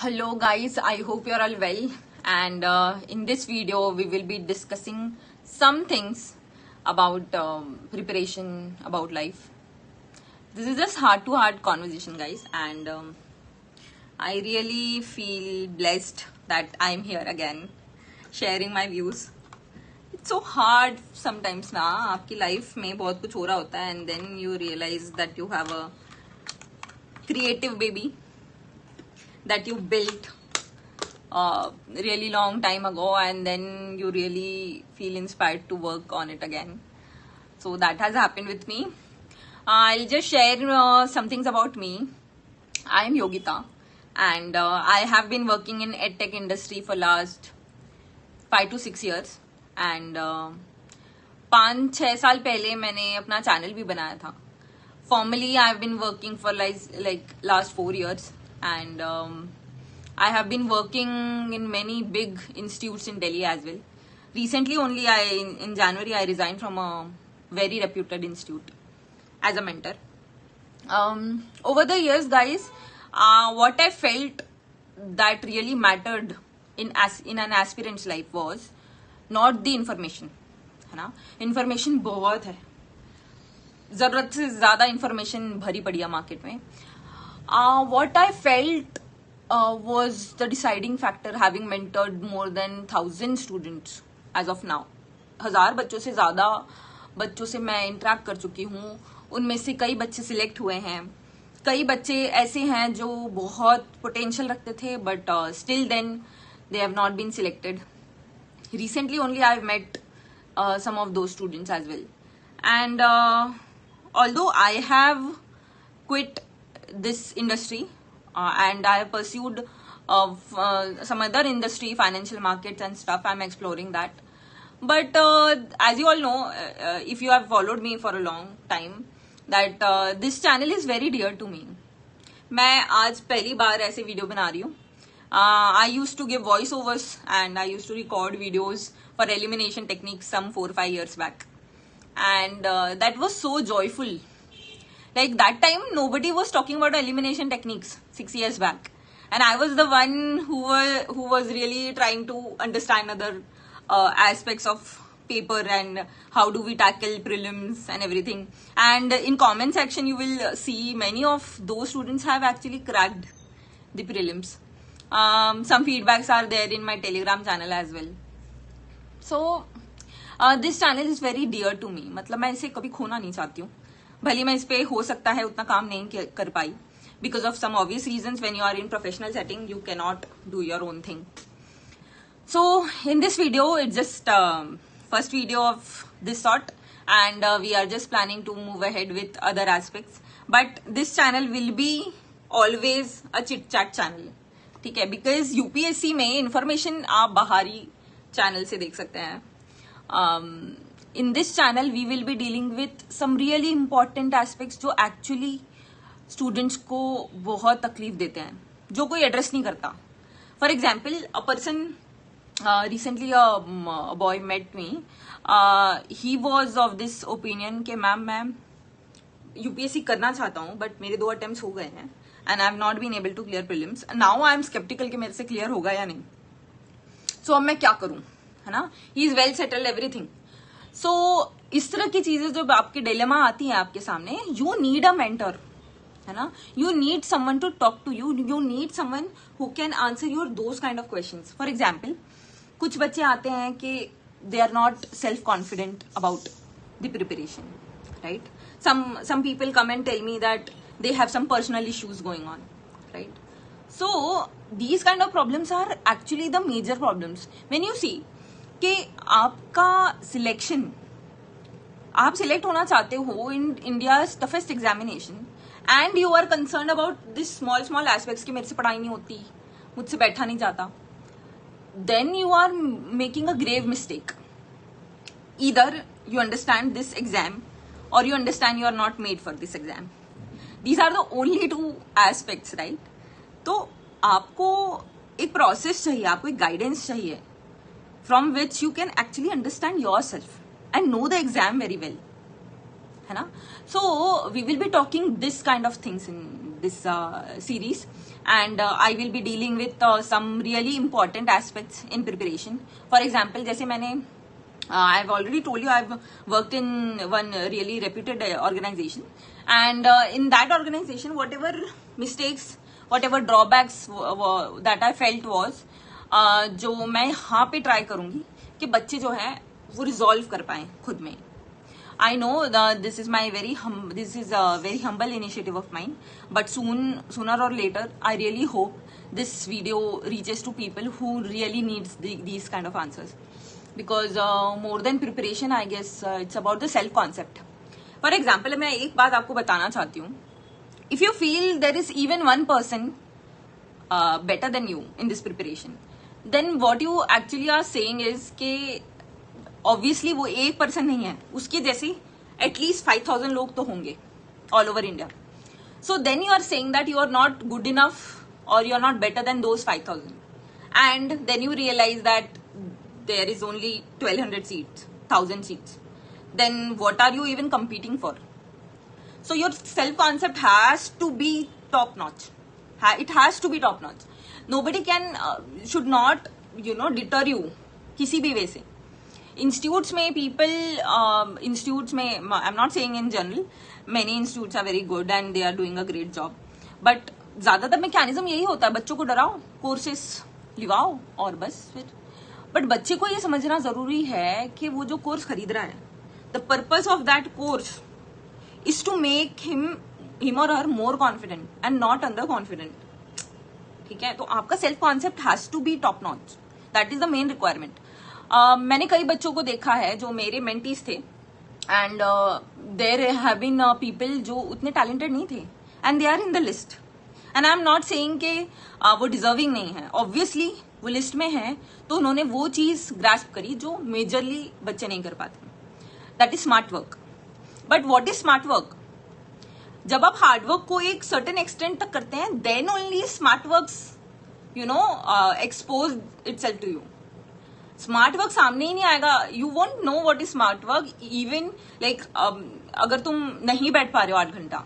Hello guys, I hope you're all well, and in this video we will be discussing some things about preparation, about life. This is just heart to heart conversation guys, and I really feel blessed that I'm here again sharing my views. It's so hard sometimes ना, आपकी life में बहुत कुछ हो रहा होता है and then you realize that you have a creative baby that you built really long time ago, and then you really feel inspired to work on it again. So that has happened with me. I'll just share some things about me. I am Yogita, and I have been working in edtech industry for last 5 to 6 years, and 5-6 साल पहले मैंने अपना channel भी बनाया था. Formally, I've been working for like last 4 years, and I have been working in many big institutes in Delhi as well. Recently only in January I resigned from a very reputed institute as a mentor. Over the years guys, what I felt that really mattered in an aspirant's life was not the information, है ना. Information बहुत है, जरूरत से ज्यादा information भरी पड़ी है मार्केट में. What I felt was the deciding factor, having mentored more than 1,000 students as of now. 1,000 बच्चों से ज्यादा बच्चों से मैं इंटरेक्ट कर चुकी हूँ. उनमें से कई बच्चे सिलेक्ट हुए हैं, कई बच्चे ऐसे हैं जो बहुत पोटेंशियल रखते थे but still then they have not been selected. Recently only I've met some of those students as well, and although I have quit this industry and I have pursued some other industry, financial markets and stuff. I'm exploring that, but as you all know, if you have followed me for a long time, that this channel is very dear to me. मैं आज पहली बार ऐसे video बना रही हूँ. I used to give voice overs and I used to record videos for elimination techniques some 4-5 years back, and that was so joyful. Like that time nobody was talking about elimination techniques 6 years back, and I was the one who was really trying to understand other aspects of paper and how do we tackle prelims and everything. And in comment section you will see many of those students have actually cracked the prelims. Some feedbacks are there in my Telegram channel as well. So this channel is very dear to me. मतलब मैं इसे कभी खोना नहीं चाहती हूँ. भले मैं इस पे हो सकता है उतना काम नहीं कर पाई because of some obvious reasons. When you are in professional setting you cannot do your own thing. So in this video, it's just first video of this sort, and we are just planning to move ahead with other aspects, but this channel will be always a chit chat channel, ठीक है. because UPSC में information आप बाहरी channel से देख सकते हैं. In this channel we will be dealing with some really important aspects जो actually students को बहुत तकलीफ देते हैं, जो कोई address नहीं करता. For example, a person recently a boy met me. He was of this opinion कि मैम UPSC करना चाहता हूँ but मेरे 2 attempts हो गए हैं and I have not been able to clear prelims. Now I am skeptical कि मेरे से clear होगा या नहीं. So अब मैं क्या करूँ, है ना. He is well settled everything. So इस तरह की चीजें जब आपके डिलेमा आती हैं आपके सामने, you need a mentor, है ना. You need someone to talk to you. You need someone who can answer your those kind of questions. For example, कुछ बच्चे आते हैं कि they are not self confident about the preparation, right? Some people come and tell me that they have some personal issues going on, right? So these kind of problems are actually the major problems. When you see कि आपका selection, आप select होना चाहते हो in India's toughest examination, and you are concern about this small aspects कि मेरे से पढ़ाई नहीं होती, मुझसे बैठा नहीं जाता, then you are making a grave mistake. Either you understand this exam or you understand you are not made for this exam. These are the only 2 aspects, right. तो आपको एक प्रोसेस चाहिए, आपको एक गाइडेंस चाहिए from which you can actually understand yourself and know the exam very well, है ना. So we will be talking this kind of things in this series, and I will be dealing with some really important aspects in preparation. For example, जैसे मैंने I've already told you I've worked in one really reputed organization, and in that organization whatever mistakes, whatever drawbacks that I felt was जो मैं यहाँ पे try करूंगी कि बच्चे जो है वो रिजॉल्व कर पाए खुद में. I know this is a very humble initiative of mine, but sooner or later I really hope this video reaches to people who really needs these kind of answers, because more than preparation I guess it's about the self concept. For example, मैं एक बात आपको बताना चाहती हूँ. If you feel there is even one person better than you in this preparation, then what you actually are saying is कि obviously वो एक पर्सन नहीं है, उसके जैसे एटलीस्ट 5000 लोग तो होंगे all over India. So then you are saying that you are not good enough or you are not better than those 5000, and then you realise that there is only 1200 seats, 1000 seats. Then what are you even competing for? So your self concept has to be top notch. It has to be top notch. Nobody can should not deter you किसी भी वे से. Institutes में people, institutes में I'm not saying in general, many institutes are very good and they are doing a great job, but ज्यादातर mechanism यही होता है, बच्चों को डराओ, कोर्सेस लिवाओ और बस फिर. बट बच्चे को ये समझना जरूरी है कि वो जो कोर्स खरीद रहा है, the purpose of that course is to make him or her more confident and not under confident. ठीक है, तो आपका self concept has to be top notch. That is the main requirement. मैंने कई बच्चों को देखा है जो मेरे मेंटीज थे, and there have been people जो उतने टैलेंटेड नहीं थे and they are in the list. And I am not saying कि वो डिजर्विंग नहीं है. ऑब्वियसली वो लिस्ट में है तो उन्होंने वो चीज ग्रास्प करी जो मेजरली बच्चे नहीं कर पाते. That is smart work. But what is smart work? जब आप हार्डवर्क को एक सर्टेन एक्सटेंट तक करते हैं, then only smart work expose itself to you. Smart work सामने ही नहीं आएगा. You won't know what is smart work. Even like अगर तुम नहीं बैठ पा रहे हो 8 घंटा,